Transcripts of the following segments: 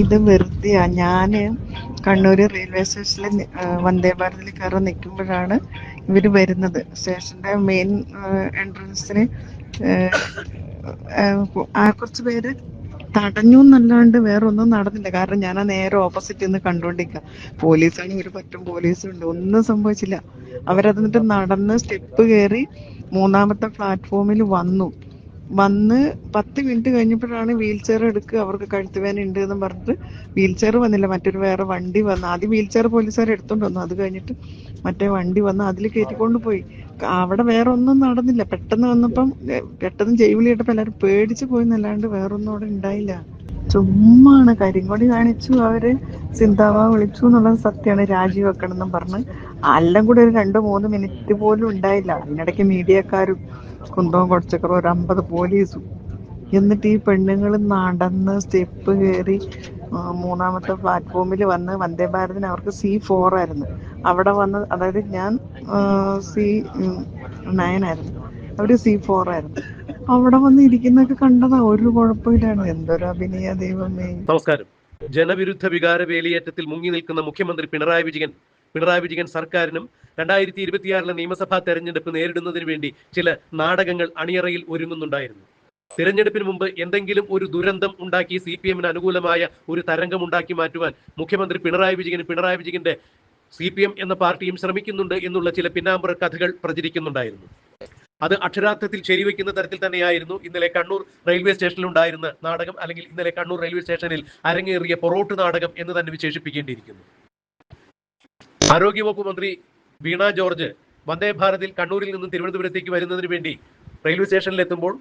ഇത് വെറുതെയാ. ഞാന് കണ്ണൂര് റെയിൽവേ സ്റ്റേഷനിൽ വന്ദേ ഭാരതിൽ കയറാൻ നിൽക്കുമ്പോഴാണ് ഇവര് വരുന്നത്. സ്റ്റേഷന്റെ മെയിൻ എൻട്രൻസിന് കുറച്ച് പേര് തടഞ്ഞു എന്നല്ലാണ്ട് വേറെ ഒന്നും നടന്നില്ല. കാരണം ഞാൻ നേരെ ഓപ്പോസിറ്റ് നിന്ന് കണ്ടോണ്ടിരിക്കുക. പോലീസാണെങ്കിൽ ഒരു പറ്റും പോലീസും ഉണ്ട്, ഒന്നും സംഭവിച്ചില്ല. അവരത് എന്നിട്ട് നടന്ന് സ്റ്റെപ്പ് കയറി മൂന്നാമത്തെ പ്ലാറ്റ്ഫോമിൽ വന്ന് 10 മിനിറ്റ് കഴിഞ്ഞപ്പോഴാണ് വീൽ ചെയർ എടുക്കുക, അവർക്ക് കഴുത്തുവേദന ഉണ്ട് എന്ന് പറഞ്ഞിട്ട് വീൽ ചെയർ വന്നില്ല, മറ്റൊരു വേറെ വണ്ടി വന്നു. ആദ്യം വീൽ ചെയർ പോലീസുകാർ എടുത്തോണ്ട് വന്നു, അത് കഴിഞ്ഞിട്ട് മറ്റേ വണ്ടി വന്ന് അതിൽ കയറ്റിക്കൊണ്ട് പോയി. അവിടെ വേറെ ഒന്നും നടന്നില്ല. പെട്ടെന്ന് വന്നപ്പം പെട്ടെന്ന് ജൈവിളി കേട്ടപ്പോൾ എല്ലാവരും പേടിച്ച് പോയി എന്നല്ലാണ്ട് വേറൊന്നും അവിടെ ഉണ്ടായില്ല. ചുമ്മാണ് കരിങ്കൊടി കാണിച്ചു, അവര് സിന്താവ വിളിച്ചു എന്നുള്ളത് സത്യമാണ്. രാജിവെക്കണം എന്നും പറഞ്ഞ് എല്ലാം കൂടെ ഒരു 2-3 മിനിറ്റ് പോലും ഉണ്ടായില്ല. അതിനിടയ്ക്ക് മീഡിയക്കാരും കുന്തവും കൊടച്ചക്കറും ഒരു 50 പോലീസും. എന്നിട്ട് ഈ പെണ്ണുങ്ങൾ നടന്ന് സ്റ്റെപ്പ് കയറി മൂന്നാമത്തെ പ്ലാറ്റ്ഫോമിൽ വന്ന് വന്ദേ ഭാരതിന് അവർക്ക് C4 ആയിരുന്നു. അവിടെ വന്ന്, അതായത് ഞാൻ C9 ആയിരുന്നു, അവര് C4 ആയിരുന്നു. അവിടെ വന്ന് ഇരിക്കുന്നൊക്കെ കണ്ടതാ, ഒരു കുഴപ്പമില്ലാണ്. എന്തൊരു അഭിനയ ദൈവമേ. നമസ്കാരം. ജനവിരുദ്ധ വികാര വേലിയേറ്റത്തിൽ മുങ്ങി നിൽക്കുന്ന മുഖ്യമന്ത്രി പിണറായി വിജയൻ സർക്കാരിനും 2026 നിയമസഭാ തെരഞ്ഞെടുപ്പ് നേരിടുന്നതിന് വേണ്ടി ചില നാടകങ്ങൾ അണിയറയിൽ ഒരുങ്ങുന്നുണ്ടായിരുന്നു. തിരഞ്ഞെടുപ്പിന് മുമ്പ് എന്തെങ്കിലും ഒരു ദുരന്തം ഉണ്ടാക്കി CPM-ന് അനുകൂലമായ ഒരു തരംഗം ഉണ്ടാക്കി മാറ്റുവാൻ മുഖ്യമന്ത്രി പിണറായി വിജയന്റെ CPM എന്ന പാർട്ടിയും ശ്രമിക്കുന്നുണ്ട് എന്നുള്ള ചില പിന്നാമ്പുറ കഥകൾ പ്രചരിക്കുന്നുണ്ടായിരുന്നു. അത് അക്ഷരാർത്ഥത്തിൽ ശരിവെക്കുന്ന തരത്തിൽ തന്നെയായിരുന്നു ഇന്നലെ കണ്ണൂർ റെയിൽവേ സ്റ്റേഷനിൽ ഉണ്ടായിരുന്ന നാടകം, അല്ലെങ്കിൽ ഇന്നലെ കണ്ണൂർ റെയിൽവേ സ്റ്റേഷനിൽ അരങ്ങേറിയ പൊറോട്ട് നാടകം എന്ന് തന്നെ വിശേഷിപ്പിക്കേണ്ടിയിരിക്കുന്നു. ആരോഗ്യവകുപ്പ് മന്ത്രി വീണ ജോർജ് വന്ദേ ഭാരതിൽ കണ്ണൂരിൽ നിന്നും തിരുവനന്തപുരത്തേക്ക് വരുന്നതിന് വേണ്ടി റെയിൽവേ സ്റ്റേഷനിൽ എത്തുമ്പോൾ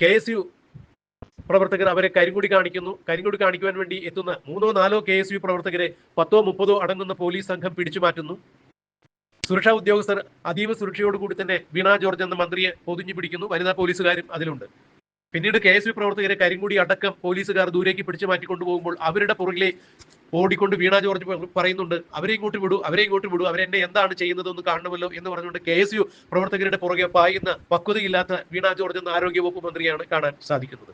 KSU പ്രവർത്തകർ അവരെ കരിങ്കൊടി കാണിക്കുവാൻ വേണ്ടി എത്തുന്ന 3-4 KSU പ്രവർത്തകരെ 10-30 അടങ്ങുന്ന പോലീസ് സംഘം പിടിച്ചു മാറ്റുന്നു. സുരക്ഷാ ഉദ്യോഗസ്ഥർ അതീവ സുരക്ഷയോടുകൂടി തന്നെ വീണ ജോർജ് എന്ന മന്ത്രിയെ പൊതിഞ്ഞു പിടിക്കുന്നു. വനിതാ പോലീസുകാരും അതിലുണ്ട്. പിന്നീട് KSU പ്രവർത്തകരെ കരിങ്കൊടി അടക്കം പോലീസുകാർ ദൂരേക്ക് പിടിച്ചു മാറ്റിക്കൊണ്ടുപോകുമ്പോൾ അവരുടെ പുറകിലെ ഓടിക്കൊണ്ട് വീണ ജോർജ് പറയുന്നുണ്ട്, അവരെ ഇങ്ങോട്ട് വിടൂ, അവരെന്നെ എന്താണ് ചെയ്യുന്നതെന്ന് കാണണമല്ലോ എന്ന് പറഞ്ഞുകൊണ്ട് KSU പ്രവർത്തകരുടെ പുറകെ പായുന്ന പക്വതയില്ലാത്ത വീണ ജോർജ് എന്ന ആരോഗ്യവകുപ്പ് മന്ത്രിയാണ് കാണാൻ സാധിക്കുന്നത്.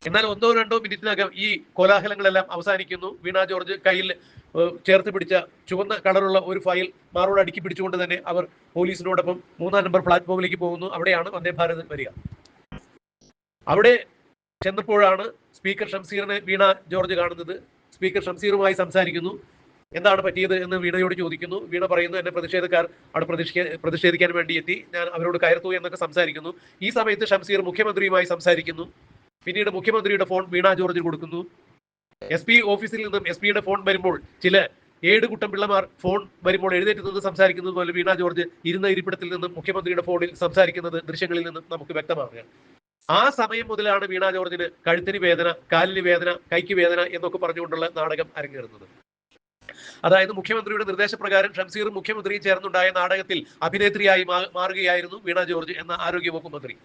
എന്നാൽ 1-2 മിനിറ്റിനകം ഈ കോലാഹലങ്ങളെല്ലാം അവസാനിക്കുന്നു. വീണ ജോർജ് കയ്യിൽ ചേർത്ത് പിടിച്ച ചുവന്ന കളറുള്ള ഒരു ഫയൽ മാറോട് അടുക്കി പിടിച്ചുകൊണ്ട് തന്നെ അവർ പോലീസിനോടൊപ്പം 3-ാം നമ്പർ പ്ലാറ്റ്ഫോമിലേക്ക് പോകുന്നു. അവിടെയാണ് വന്ദേ ഭാരത് വരിക. അവിടെ ചെന്നപ്പോഴാണ് സ്പീക്കർ ഷംസീറിനെ വീണ ജോർജ് കാണുന്നത്. സ്പീക്കർ ഷംസീറുമായി സംസാരിക്കുന്നു. എന്താണ് പറ്റിയത് എന്ന് വീണയോട് ചോദിക്കുന്നു. വീണ പറയുന്നു, എന്നെ പ്രതിഷേധക്കാർ അവിടെ പ്രതിഷേധിക്കാൻ വേണ്ടി എത്തി, ഞാൻ അവരോട് കയർത്തു എന്നൊക്കെ സംസാരിക്കുന്നു. ഈ സമയത്ത് ഷംസീർ മുഖ്യമന്ത്രിയുമായി സംസാരിക്കുന്നു. പിന്നീട് മുഖ്യമന്ത്രിയുടെ ഫോൺ വീണ ജോർജിന് കൊടുക്കുന്നു. SP ഓഫീസിൽ നിന്നും SP-യുടെ ഫോൺ വരുമ്പോൾ ചില 7 കൂട്ടം പിള്ളമാർ ഫോൺ വരുമ്പോൾ എഴുന്നേറ്റ് നിന്ന് സംസാരിക്കുന്നത് പോലെ വീണ ജോർജ് ഇരുന്ന ഇരിപ്പിടത്തിൽ നിന്നും മുഖ്യമന്ത്രിയുടെ ഫോണിൽ സംസാരിക്കുന്നത് ദൃശ്യങ്ങളിൽ നിന്നും നമുക്ക് വ്യക്തമാവുകയാണ്. ആ സമയം മുതലാണ് വീണ ജോർജിന് കഴുത്തിന് വേദന, കാലിന് വേദന, കൈക്ക് വേദന എന്നൊക്കെ പറഞ്ഞുകൊണ്ടുള്ള നാടകം അരങ്ങേറുന്നത്. അതായത് മുഖ്യമന്ത്രിയുടെ നിർദ്ദേശപ്രകാരം ഷംസീറും മുഖ്യമന്ത്രിയും ചേർന്നുണ്ടായ നാടകത്തിൽ അഭിനേത്രിയായി മാറുകയായിരുന്നു വീണ ജോർജ് എന്ന ആരോഗ്യവകുപ്പ് മന്ത്രി.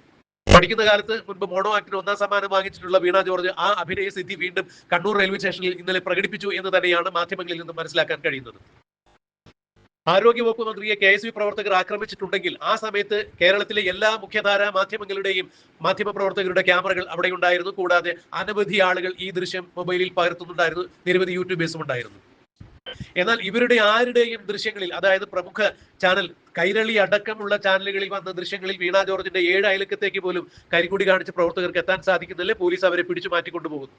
പഠിക്കുന്ന കാലത്ത് മുൻപ് മോണോ ആക്ടിന് 1-ാം സമ്മാനം വാങ്ങിച്ചിട്ടുള്ള വീണ ജോർജ് ആ അഭിനയ സിദ്ധി വീണ്ടും കണ്ണൂർ റെയിൽവേ സ്റ്റേഷനിൽ ഇന്നലെ പ്രകടിപ്പിച്ചു എന്ന് തന്നെയാണ് മാധ്യമങ്ങളിൽ നിന്നും മനസ്സിലാക്കാൻ കഴിയുന്നത്. ആരോഗ്യവകുപ്പ് മന്ത്രിയെ KSU പ്രവർത്തകർ ആക്രമിച്ചിട്ടുണ്ടെങ്കിൽ ആ സമയത്ത് കേരളത്തിലെ എല്ലാ മുഖ്യധാരാ മാധ്യമങ്ങളുടെയും മാധ്യമപ്രവർത്തകരുടെ ക്യാമറകൾ അവിടെ ഉണ്ടായിരുന്നു. കൂടാതെ അനവധി ആളുകൾ ഈ ദൃശ്യം മൊബൈലിൽ പകർത്തുന്നുണ്ടായിരുന്നു. നിരവധി യൂട്യൂബേഴ്സും ഉണ്ടായിരുന്നു. എന്നാൽ ഇവരുടെ ആരുടെയും ദൃശ്യങ്ങളിൽ, അതായത് പ്രമുഖ ചാനൽ കൈരളി അടക്കമുള്ള ചാനലുകളിൽ വന്ന ദൃശ്യങ്ങളിൽ വീണ ജോർജിന്റെ 7 അയലക്കത്തേക്ക് പോലും കരിങ്കൊടി കാണിച്ച് പ്രവർത്തകർക്ക് എത്താൻ സാധിക്കുന്നില്ല. പോലീസ് അവരെ പിടിച്ചു മാറ്റിക്കൊണ്ടുപോകുന്നു.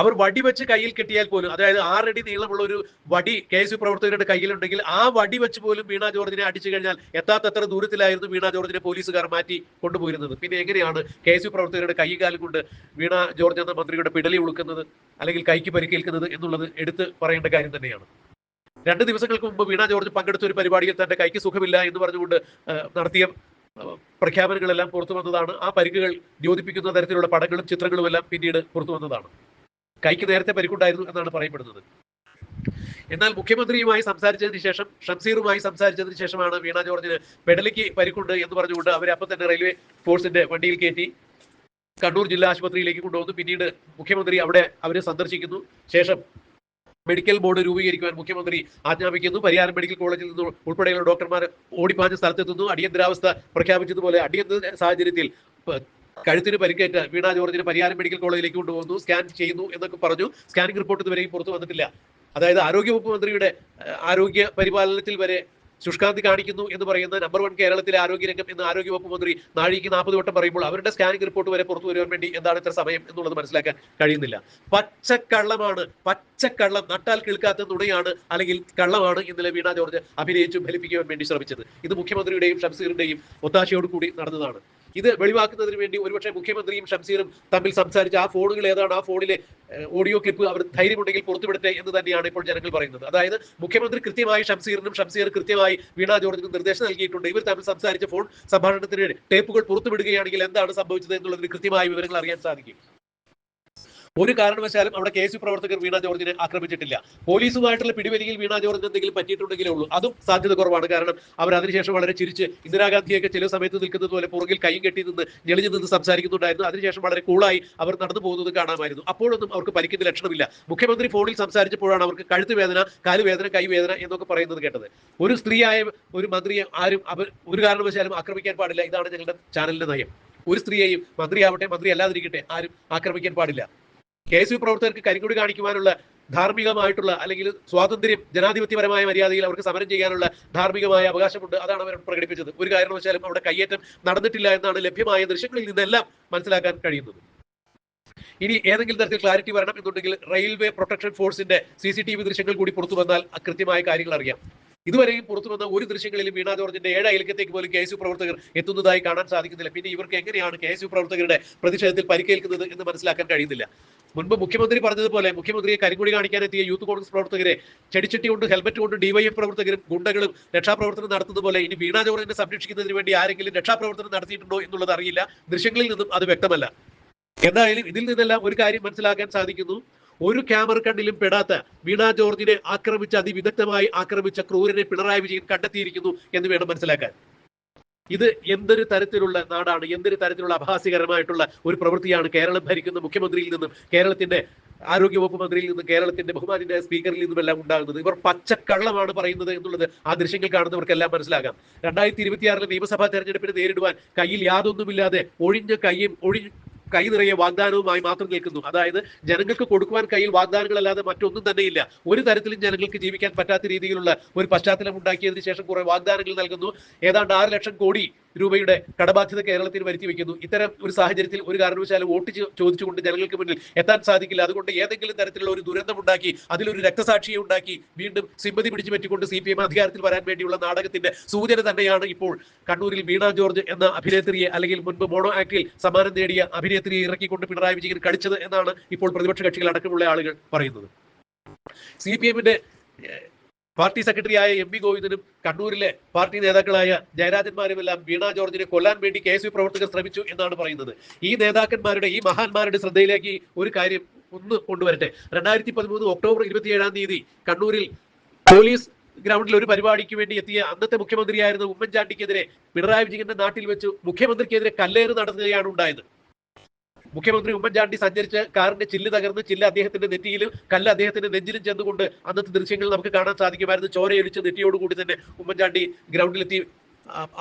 അവർ വടി വെച്ച് കയ്യിൽ കെട്ടിയാൽ പോലും, അതായത് 6 അടി നീളമുള്ള ഒരു വടി KSU പ്രവർത്തകരുടെ കയ്യിലുണ്ടെങ്കിൽ ആ വടി വെച്ച് പോലും വീണ ജോർജിനെ അടിച്ചു കഴിഞ്ഞാൽ എത്താത്തത്ര ദൂരത്തിലായിരുന്നു വീണ ജോർജിനെ പോലീസുകാർ മാറ്റി കൊണ്ടുപോയിരുന്നത്. പിന്നെ എങ്ങനെയാണ് KSU പ്രവർത്തകരുടെ കൈകാലം കൊണ്ട് വീണ ജോർജ് എന്ന മന്ത്രിയുടെ പിടലി ഉളുക്കുന്നത് അല്ലെങ്കിൽ കൈക്ക് പരിക്കേൽക്കുന്നത് എന്നുള്ളത് എടുത്ത് പറയേണ്ട കാര്യം തന്നെയാണ്. 2 ദിവസങ്ങൾക്ക് മുമ്പ് വീണ ജോർജ് പങ്കെടുത്ത ഒരു പരിപാടിയിൽ തന്റെ കൈക്ക് സുഖമില്ല എന്ന് പറഞ്ഞുകൊണ്ട് നടത്തിയ പ്രഖ്യാപനങ്ങളെല്ലാം പുറത്തു വന്നതാണ്. ആ പരിക്കുകൾ ദ്യോതിപ്പിക്കുന്ന തരത്തിലുള്ള പടങ്ങളും ചിത്രങ്ങളും എല്ലാം പിന്നീട് പുറത്തു വന്നതാണ്. കൈക്ക് നേരത്തെ പരിക്കുണ്ടായിരുന്നു എന്നാണ് പറയപ്പെടുന്നത്. എന്നാൽ മുഖ്യമന്ത്രിയുമായി സംസാരിച്ചതിന് ശേഷം, ഷംസീറുമായി സംസാരിച്ചതിന് ശേഷമാണ് വീണ ജോർജിന് പെടലിക്ക് പരിക്കുണ്ട് എന്ന് പറഞ്ഞുകൊണ്ട് അവരെ അപ്പം തന്നെ റെയിൽവേ ഫോഴ്സിന്റെ വണ്ടിയിൽ കയറ്റി കണ്ണൂർ ജില്ലാ ആശുപത്രിയിലേക്ക് കൊണ്ടുവന്നു. പിന്നീട് മുഖ്യമന്ത്രി അവിടെ അവരെ സന്ദർശിക്കുന്നു. ശേഷം മെഡിക്കൽ ബോർഡ് രൂപീകരിക്കുവാൻ മുഖ്യമന്ത്രി ആജ്ഞാപിക്കുന്നു. പരിയാരം മെഡിക്കൽ കോളേജിൽ നിന്ന് ഉൾപ്പെടെയുള്ള ഡോക്ടർമാർ ഓടിപ്പാഞ്ഞ സ്ഥലത്തെത്തുന്നു. അടിയന്തരാവസ്ഥ പ്രഖ്യാപിച്ചതുപോലെ അടിയന്തര സാഹചര്യത്തിൽ കഴുത്തിന് പരിക്കേറ്റ വീണ ജോർജിനെ പരിയാരം മെഡിക്കൽ കോളേജിലേക്ക് കൊണ്ടുപോകുന്നു, സ്കാൻ ചെയ്യുന്നു എന്നൊക്കെ പറഞ്ഞു. സ്കാനിംഗ് റിപ്പോർട്ട് ഇതുവരെയും പുറത്തു വന്നിട്ടില്ല. അതായത് ആരോഗ്യവകുപ്പ് മന്ത്രിയുടെ ആരോഗ്യ പരിപാലനത്തിൽ വരെ ശുഷ്കാന്തി കാണിക്കുന്നു എന്ന് പറയുന്ന നമ്പർ 1 കേരളത്തിലെ ആരോഗ്യരംഗം എന്ന് ആരോഗ്യവകുപ്പ് മന്ത്രി നാഴിക്ക് 40 വട്ടം പറയുമ്പോൾ അവരുടെ സ്കാനിംഗ് റിപ്പോർട്ട് വരെ പുറത്തു വരുവാൻ വേണ്ടി എന്താണ് ഇത്ര സമയം എന്നുള്ളത് മനസ്സിലാക്കാൻ കഴിയുന്നില്ല. പച്ചക്കള്ളമാണ്, പച്ചക്കള്ളം, നട്ടാൽ കേൾക്കാത്ത നുണയാണ്, അല്ലെങ്കിൽ കള്ളമാണ് ഇന്നലെ വീണ ജോർജ് അഭിനയിച്ചു ഫലിപ്പിക്കുവാൻ വേണ്ടി ശ്രമിച്ചത്. ഇത് മുഖ്യമന്ത്രിയുടെയും ഷംസീറിന്റെയും ഒത്താശയോട് കൂടി നടന്നതാണ്. ഇത് വെളിവാക്കുന്നതിന് വേണ്ടി ഒരുപക്ഷെ മുഖ്യമന്ത്രിയും ഷംസീറും തമ്മിൽ സംസാരിച്ച ആ ഫോണുകൾ ഏതാണ്, ആ ഫോണിലെ ഓഡിയോ ക്ലിപ്പ് അവർ ധൈര്യമുണ്ടെങ്കിൽ പുറത്തുവിടട്ടെ എന്ന് തന്നെയാണ് ഇപ്പോൾ ജനങ്ങൾ പറയുന്നത്. അതായത് മുഖ്യമന്ത്രി കൃത്യമായി ഷംസീറിനും ഷംസീർ കൃത്യമായി വീണ ജോർജിനും നിർദ്ദേശം നൽകിയിട്ടുണ്ട്. ഇവർ തമ്മിൽ സംസാരിച്ച ഫോൺ സംഭാഷണത്തിന് ടേപ്പുകൾ പുറത്തുവിടുകയാണെങ്കിൽ എന്താണ് സംഭവിച്ചത് എന്നുള്ളതിന് കൃത്യമായ വിവരങ്ങൾ അറിയാൻ സാധിക്കും. ഒരു കാരണവശാലും അവിടെ KSU പ്രവർത്തകർ വീണ ജോർജിനെ ആക്രമിച്ചിട്ടില്ല. പോലീസുമായിട്ടുള്ള പിടിവലിയിൽ വീണ ജോർജിന് എന്തെങ്കിലും പറ്റിയിട്ടുണ്ടെങ്കിലേ ഉള്ളൂ. അതും സാധ്യത കുറവാണ്. കാരണം അവർ അതിനുശേഷം വളരെ ചിരിച്ച് ഇന്ദിരാഗാന്ധിയൊക്കെ ചില സമയത്ത് നിൽക്കുന്നത് പോലെ പുറകിൽ കൈയും കെട്ടി നിന്ന് ഞെളിഞ്ഞു നിന്ന് സംസാരിക്കുന്നുണ്ടായിരുന്നു. അതിനുശേഷം വളരെ കൂളായി അവർ നടന്നു പോകുന്നത് കാണാമായിരുന്നു. അപ്പോഴൊന്നും അവർക്ക് പരിക്കുന്ന ലക്ഷണമില്ല. മുഖ്യമന്ത്രി ഫോണിൽ സംസാരിച്ചപ്പോഴാണ് അവർക്ക് കഴുത്ത് വേദന, കാലുവേദന, കൈവേദന എന്നൊക്കെ പറയുന്നത് കേട്ടത്. ഒരു സ്ത്രീയായ ഒരു മന്ത്രിയെ ആരും ഒരു കാരണവശാലും ആക്രമിക്കാൻ പാടില്ല. ഇതാണ് ഞങ്ങളുടെ ചാനലിന്റെ നയം. ഒരു സ്ത്രീയെയും, മന്ത്രിയാവട്ടെ മന്ത്രി അല്ലാതിരിക്കട്ടെ, ആരും ആക്രമിക്കാൻ പാടില്ല. KSU പ്രവർത്തകർക്ക് കരിങ്കൊടി കാണിക്കുവാനുള്ള ധാർമ്മികമായിട്ടുള്ള അല്ലെങ്കിൽ സ്വാതന്ത്ര്യം, ജനാധിപത്യപരമായ മര്യാദയിൽ അവർക്ക് സമരം ചെയ്യാനുള്ള ധാർമ്മികമായ അവകാശമുണ്ട്. അതാണ് അവർ പ്രകടിപ്പിച്ചത്. ഒരു കാരണവശാലും അവിടെ കയ്യേറ്റം നടന്നിട്ടില്ല എന്നാണ് ലഭ്യമായ ദൃശ്യങ്ങളിൽ നിന്നെല്ലാം മനസ്സിലാക്കാൻ കഴിയുന്നത്. ഇനി ഏതെങ്കിലും തരത്തിൽ ക്ലാരിറ്റി വരണം എന്നുണ്ടെങ്കിൽ റെയിൽവേ പ്രൊട്ടക്ഷൻ ഫോഴ്സിന്റെ CCTV ദൃശ്യങ്ങൾ കൂടി പുറത്തു വന്നാൽ കൃത്യമായ കാര്യങ്ങൾ അറിയാം. ഇതുവരെയും പുറത്തു വന്ന ഒരു ദൃശ്യങ്ങളിലും വീണ ജോർജിന്റെ 7 അയൽക്കത്തേക്ക് പോലും KSU പ്രവർത്തകർ എത്തുന്നതായി കാണാൻ സാധിക്കുന്നില്ല. പിന്നെ ഇവർക്ക് എങ്ങനെയാണ് KSU പ്രവർത്തകരുടെ പ്രതിഷേധത്തിൽ പരിക്കേൽക്കുന്നത് എന്ന് മനസ്സിലാക്കാൻ കഴിയുന്നില്ല. മുൻപ് മുഖ്യമന്ത്രി പറഞ്ഞതുപോലെ മുഖ്യമന്ത്രിയെ കരിങ്കൊടി കാണിക്കാനെത്തിയ യൂത്ത് കോൺഗ്രസ് പ്രവർത്തകരെ ചെടിച്ചട്ടി കൊണ്ട്, ഹെൽമറ്റ് കൊണ്ട് DYF പ്രവർത്തകരും ഗുണ്ടകളും രക്ഷാപ്രവർത്തനം നടത്തുന്നത് പോലെ ഇനി വീണ ജോർജിനെ സംരക്ഷിക്കുന്നതിന് വേണ്ടി ആരെങ്കിലും രക്ഷാപ്രവർത്തനം നടത്തിയിട്ടുണ്ടോ എന്നുള്ളത് അറിയില്ല. ദൃശ്യങ്ങളിൽ നിന്നും അത് വ്യക്തമല്ല. എന്തായാലും ഇതിൽ നിന്നെല്ലാം ഒരു കാര്യം മനസ്സിലാക്കാൻ സാധിക്കുന്നു. ഒരു ക്യാമറ കണ്ണിലും പെടാത്ത വീണ ജോർജിനെ ആക്രമിച്ച, അതിവിദഗ്ധമായി ആക്രമിച്ച ക്രൂരനെ പിണറായി വിജയൻ കണ്ടെത്തിയിരിക്കുന്നു എന്ന് വേണം മനസ്സിലാക്കാൻ. ഇത് എന്തൊരു തരത്തിലുള്ള നാടാണ്, എന്തൊരു തരത്തിലുള്ള അപഹാസ്യകരമായിട്ടുള്ള ഒരു പ്രവൃത്തിയാണ് കേരളം ഭരിക്കുന്ന മുഖ്യമന്ത്രിയിൽ നിന്നും, കേരളത്തിന്റെ ആരോഗ്യവകുപ്പ് മന്ത്രിയിൽ നിന്നും, കേരളത്തിന്റെ ബഹുമാന്യ സ്പീക്കറിൽ നിന്നുമെല്ലാം ഉണ്ടാകുന്നത്. ഇവർ പച്ചക്കള്ളമാണ് പറയുന്നത് എന്നുള്ളത് ആ ദൃശ്യങ്ങൾ കാണുന്നവർക്കെല്ലാം മനസ്സിലാകാം. 2026 നിയമസഭാ തെരഞ്ഞെടുപ്പിനെ നേരിടുവാൻ കയ്യിൽ യാതൊന്നുമില്ലാതെ കൈ നിറയെ വാഗ്ദാനവുമായി മാത്രം നിൽക്കുന്നു. അതായത് ജനങ്ങൾക്ക് കൊടുക്കുവാൻ കയ്യിൽ വാഗ്ദാനങ്ങളല്ലാതെ മറ്റൊന്നും തന്നെയില്ല. ഒരു തരത്തിലും ജനങ്ങൾക്ക് ജീവിക്കാൻ പറ്റാത്ത രീതിയിലുള്ള ഒരു പശ്ചാത്തലം ഉണ്ടാക്കിയതിനു ശേഷം കുറെ വാഗ്ദാനങ്ങൾ നൽകുന്നു. ഏതാണ്ട് 6 ലക്ഷം കോടി രൂപയുടെ കടബാധ്യത കേരളത്തിന് വരുത്തി വെക്കുന്നു. ഇത്തരം ഒരു സാഹചര്യത്തിൽ ഒരു കാരണവശാലും വോട്ട് ചോദിച്ചുകൊണ്ട് ജനങ്ങൾക്ക് മുന്നിൽ എത്താൻ സാധിക്കില്ല. അതുകൊണ്ട് ഏതെങ്കിലും തരത്തിലുള്ള ഒരു ദുരന്തം ഉണ്ടാക്കി, അതിലൊരു രക്തസാക്ഷിയെ ഉണ്ടാക്കി, വീണ്ടും സിമ്പതി പിടിച്ചു പറ്റിക്കൊണ്ട് CPM അധികാരത്തിൽ വരാൻ വേണ്ടിയുള്ള നാടകത്തിന്റെ സൂചന തന്നെയാണ് ഇപ്പോൾ കണ്ണൂരിൽ വീണ ജോർജ് എന്ന അഭിനേത്രിയെ, അല്ലെങ്കിൽ മുൻപ് മോണോ ആക്ടിൽ സമ്മാനം നേടിയ അഭിനേത്രിയെ ഇറക്കിക്കൊണ്ട് പിണറായി വിജയൻ കളിച്ചത് എന്നാണ് ഇപ്പോൾ പ്രതിപക്ഷ കക്ഷികൾ അടക്കമുള്ള ആളുകൾ പറയുന്നത്. CPMന്റെ പാർട്ടി സെക്രട്ടറിയായ MV ഗോവിന്ദനും കണ്ണൂരിലെ പാർട്ടി നേതാക്കളായ ജയരാജന്മാരുമെല്ലാം വീണ ജോർജിനെ കൊല്ലാൻ വേണ്ടി KSU പ്രവർത്തകർ ശ്രമിച്ചു എന്നാണ് പറയുന്നത്. ഈ നേതാക്കന്മാരുടെ, ഈ മഹാന്മാരുടെ ശ്രദ്ധയിലേക്ക് ഒരു കാര്യം ഒന്ന് കൊണ്ടുവരട്ടെ. 2013 ഒക്ടോബർ 27 കണ്ണൂരിൽ പോലീസ് ഗ്രൗണ്ടിൽ ഒരു പരിപാടിക്ക് വേണ്ടി എത്തിയ അന്നത്തെ മുഖ്യമന്ത്രിയായിരുന്ന ഉമ്മൻചാണ്ടിക്കെതിരെ പിണറായി വിജയന്റെ നാട്ടിൽ വെച്ച് മുഖ്യമന്ത്രിക്കെതിരെ കല്ലേറ് നടത്തുകയാണ് ഉണ്ടായത്. മുഖ്യമന്ത്രി ഉമ്മൻചാണ്ടി സഞ്ചരിച്ച കാറിന്റെ ചില്ല് തകർന്ന് ചില്ല് അദ്ദേഹത്തിന്റെ നെറ്റിയിലും കല്ല് അദ്ദേഹത്തിന്റെ നെഞ്ചിലും ചെന്നുകൊണ്ട് അന്നത്തെ ദൃശ്യങ്ങൾ നമുക്ക് കാണാൻ സാധിക്കുമായിരുന്നു. ചോരയൊലിച്ച് നെറ്റിയോടുകൂടി തന്നെ ഉമ്മൻചാണ്ടി ഗ്രൗണ്ടിലെത്തി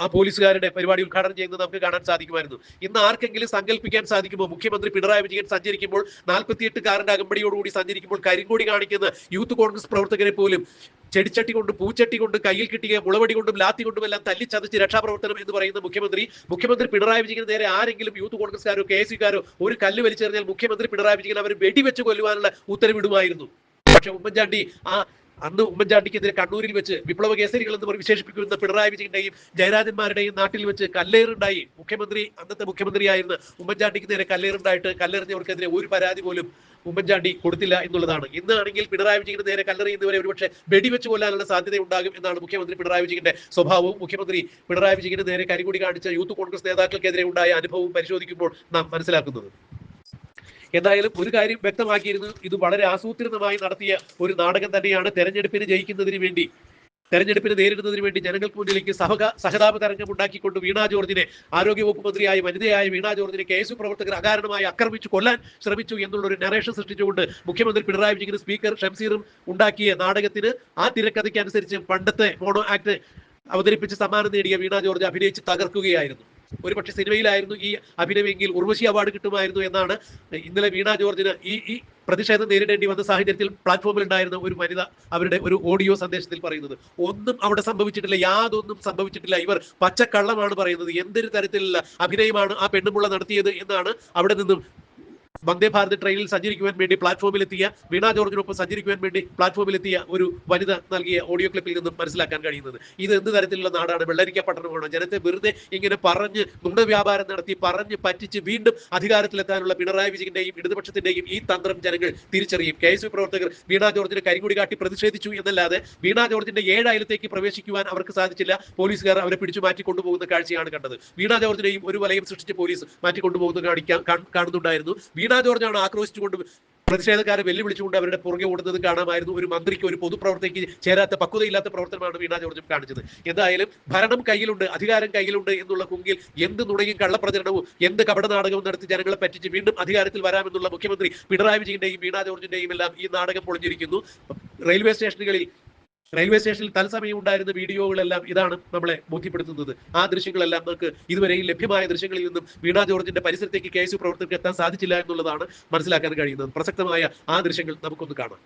ആ പോലീസുകാരുടെ പരിപാടി ഉദ്ഘാടനം ചെയ്യുന്നത് നമുക്ക് കാണാൻ സാധിക്കുമായിരുന്നു. ഇന്ന് ആർക്കെങ്കിലും സങ്കല്പിക്കാൻ സാധിക്കുമോ മുഖ്യമന്ത്രി പിണറായി വിജയൻ സഞ്ചരിക്കുമ്പോൾ, 48 കാറിന്റെ അകമ്പടിയോടുകൂടി സഞ്ചരിക്കുമ്പോൾ കരിങ്കോടി കാണിക്കുന്ന യൂത്ത് കോൺഗ്രസ് പ്രവർത്തകരെ പോലും ചെടിച്ചട്ടി കൊണ്ടും പൂച്ചട്ടി കൊണ്ടും കയ്യിൽ കിട്ടിയ മുളവടി കൊണ്ടും ലാത്തി കൊണ്ടും എല്ലാം തല്ലിച്ചതച്ച് രക്ഷാപ്രവർത്തനം എന്ന് പറയുന്ന മുഖ്യമന്ത്രി പിണറായി വിജയന് നേരെ ആരെങ്കിലും യൂത്ത് കോൺഗ്രസ്കാരോ KSUക്കാരോ ഒരു കല്ല് വലിച്ചെറിഞ്ഞാൽ മുഖ്യമന്ത്രി പിണറായി വിജയൻ അവർ വെടിവെച്ച് കൊല്ലുവാനുള്ള ഉത്തരവിടുമായിരുന്നു. പക്ഷെ ഉമ്മൻചാണ്ടി അന്ന് ഉമ്മൻചാണ്ടിക്കെതിരെ കണ്ണൂരിൽ വെച്ച് വിപ്ലവ കേസരികൾ എന്ന് വിശേഷിപ്പിക്കുന്ന പിണറായി വിജയന്റെയും ജയരാജന്മാരുടെയും നാട്ടിൽ വെച്ച് കല്ലേറുണ്ടായി. അന്നത്തെ മുഖ്യമന്ത്രിയായിരുന്ന ഉമ്മൻചാണ്ടിക്ക് നേരെ കല്ലേറുണ്ടായിട്ട് കല്ലെറിഞ്ഞവർക്കെതിരെ ഒരു പരാതി പോലും ഉമ്മൻചാണ്ടി കൊടുത്തില്ല എന്നുള്ളതാണ്. ഇന്നാണെങ്കിൽ പിണറായി വിജയന് നേരെ കല്ലെറിയുന്നവരെ ഒരുപക്ഷെ വെടിവെച്ച് കൊല്ലാനുള്ള സാധ്യത ഉണ്ടാകും എന്നാണ് മുഖ്യമന്ത്രി പിണറായി വിജയന്റെ സ്വഭാവവും മുഖ്യമന്ത്രി പിണറായി വിജയന് നേരെ കരിങ്കൊടി കാണിച്ച യൂത്ത് കോൺഗ്രസ് നേതാക്കൾക്കെതിരെ ഉണ്ടായ അനുഭവവും പരിശോധിക്കുമ്പോൾ നാം മനസ്സിലാക്കുന്നത്. എന്തായാലും ഒരു കാര്യം വ്യക്തമാക്കിയിരുന്നു, ഇത് വളരെ ആസൂത്രിതമായി നടത്തിയ ഒരു നാടകം തന്നെയാണ്. തെരഞ്ഞെടുപ്പിനെ നേരിടുന്നതിന് വേണ്ടി ജനങ്ങൾക്ക് മുന്നിലേക്ക് സഹതാപ തരംഗം ഉണ്ടാക്കിക്കൊണ്ട് വീണ ജോർജിനെ, ആരോഗ്യവകുപ്പ് മന്ത്രിയായ വനിതയായ വീണ ജോർജിനെ KSU പ്രവർത്തകർ അകാരണമായി ആക്രമിച്ചു കൊല്ലാൻ ശ്രമിച്ചു എന്നുള്ളൊരു നരേഷൻ സൃഷ്ടിച്ചുകൊണ്ട് മുഖ്യമന്ത്രി പിണറായി വിജയനും സ്പീക്കർ ഷംസീറും ഉണ്ടാക്കിയ നാടകത്തിന്, ആ തിരക്കഥയ്ക്ക് അനുസരിച്ച് പണ്ടത്തെ മോണോ ആക്ട് അവതരിപ്പിച്ച് സമ്മാനം നേടിയ വീണ ജോർജ് അഭിനയിച്ച് തകർക്കുകയായിരുന്നു. ഒരുപക്ഷെ സിനിമയിലായിരുന്നു ഈ അഭിനയമെങ്കിൽ ഉർവശി അവാർഡ് കിട്ടുമായിരുന്നു എന്നാണ് ഇന്നലെ വീണ ജോർജിന് ഈ പ്രതിഷേധം നേരിടേണ്ടി വന്ന സാഹചര്യത്തിൽ പ്ലാറ്റ്ഫോമിൽ ഉണ്ടായിരുന്ന ഒരു വനിത അവരുടെ ഒരു ഓഡിയോ സന്ദേശത്തിൽ പറയുന്നത്. ഒന്നും അവിടെ സംഭവിച്ചിട്ടില്ല, യാതൊന്നും സംഭവിച്ചിട്ടില്ല, ഇവർ പച്ചക്കള്ളമാണ് പറയുന്നത്, എന്തൊരു തരത്തിലുള്ള അഭിനയമാണ് ആ പെണ്ണുമുള്ള നടത്തിയത് എന്നാണ് അവിടെ നിന്നും വന്ദേ ഭാരത് ട്രെയിനിൽ സഞ്ചരിക്കുവാൻ വേണ്ടി പ്ലാറ്റ്ഫോമിലെത്തിയ വീണ ജോർജിനൊപ്പം സഞ്ചരിക്കുവാൻ വേണ്ടി പ്ലാറ്റ്ഫോമിലെത്തിയ ഒരു വനിത നൽകിയ ഓഡിയോ ക്ലിപ്പിൽ നിന്നും മനസ്സിലാക്കാൻ കഴിയുന്നത്. ഇത് എന്ത് തരത്തിലുള്ള നാടാണ്? വെള്ളരിക്ക പട്ടണമാണോ? ജനത്തെ വെറുതെ ഇങ്ങനെ പറഞ്ഞ് നുണവ്യാപാരം നടത്തി പറഞ്ഞ് പറ്റിച്ച് വീണ്ടും അധികാരത്തിലെത്താനുള്ള പിണറായി വിജയന്റെയും ഇടതുപക്ഷത്തിന്റെയും ഈ തന്ത്രം ജനങ്ങൾ തിരിച്ചറിയും. KSU പ്രവർത്തകർ വീണ ജോർജിന് കരിങ്കൊടി കാട്ടി പ്രതിഷേധിച്ചു എന്നല്ലാതെ വീണ ജോർജിന്റെ 7 അയലത്തേക്ക് പ്രവേശിക്കുവാൻ അവർക്ക് സാധിച്ചില്ല. പോലീസുകാർ അവരെ പിടിച്ചു മാറ്റി കൊണ്ടുപോകുന്ന കാഴ്ചയാണ് കണ്ടത്. വീണ ജോർജിനെയും ഒരു വലയം സൃഷ്ടിച്ച് പോലീസ് മാറ്റിക്കൊണ്ടുപോകുന്നത് കാണുന്നുണ്ടായിരുന്നു. വീണ ജോർജാണ് ആക്രോശിച്ചുകൊണ്ട് പ്രതിഷേധക്കാരെ വെല്ലുവിളിച്ചുകൊണ്ട് അവരുടെ പുറകെ ഓടുന്നത് കാണാമായിരുന്നു. ഒരു മന്ത്രിക്ക്, ഒരു പൊതുപ്രവർത്തകയ്ക്ക് ചേരാത്ത പക്വതയില്ലാത്ത പ്രവർത്തനമാണ് വീണ ജോർജും കാണിച്ചത്. എന്തായാലും ഭരണം കയ്യിലുണ്ട്, അധികാരം കയ്യിലുണ്ട് എന്നുള്ള കുങ്കിൽ എന്ത് നുണയും കള്ളപ്രചരണവും എന്ത് കപടനാടകവും നടത്തി ജനങ്ങളെ പറ്റിച്ച് വീണ്ടും അധികാരത്തിൽ വരാമെന്നുള്ള മുഖ്യമന്ത്രി പിണറായി വിജയന്റെയും വീണ ജോർജിന്റെയും എല്ലാം ഈ നാടകം പൊളിഞ്ഞിരിക്കുന്നു. റെയിൽവേ സ്റ്റേഷനിൽ തത്സമയം ഉണ്ടായിരുന്ന വീഡിയോകളെല്ലാം ഇതാണ് നമ്മളെ ബോധ്യപ്പെടുത്തുന്നത്. ആ ദൃശ്യങ്ങളെല്ലാം നമുക്ക് ഇതുവരെയും ലഭ്യമായ ദൃശ്യങ്ങളിൽ നിന്നും വീണ ജോർജിന്റെ പരിസരത്തേക്ക് KSU പ്രവർത്തകർക്ക് എത്താൻ സാധിച്ചില്ല എന്നുള്ളതാണ് മനസ്സിലാക്കാൻ കഴിയുന്നത്. പ്രസക്തമായ ആ ദൃശ്യങ്ങൾ നമുക്കൊന്ന് കാണാം.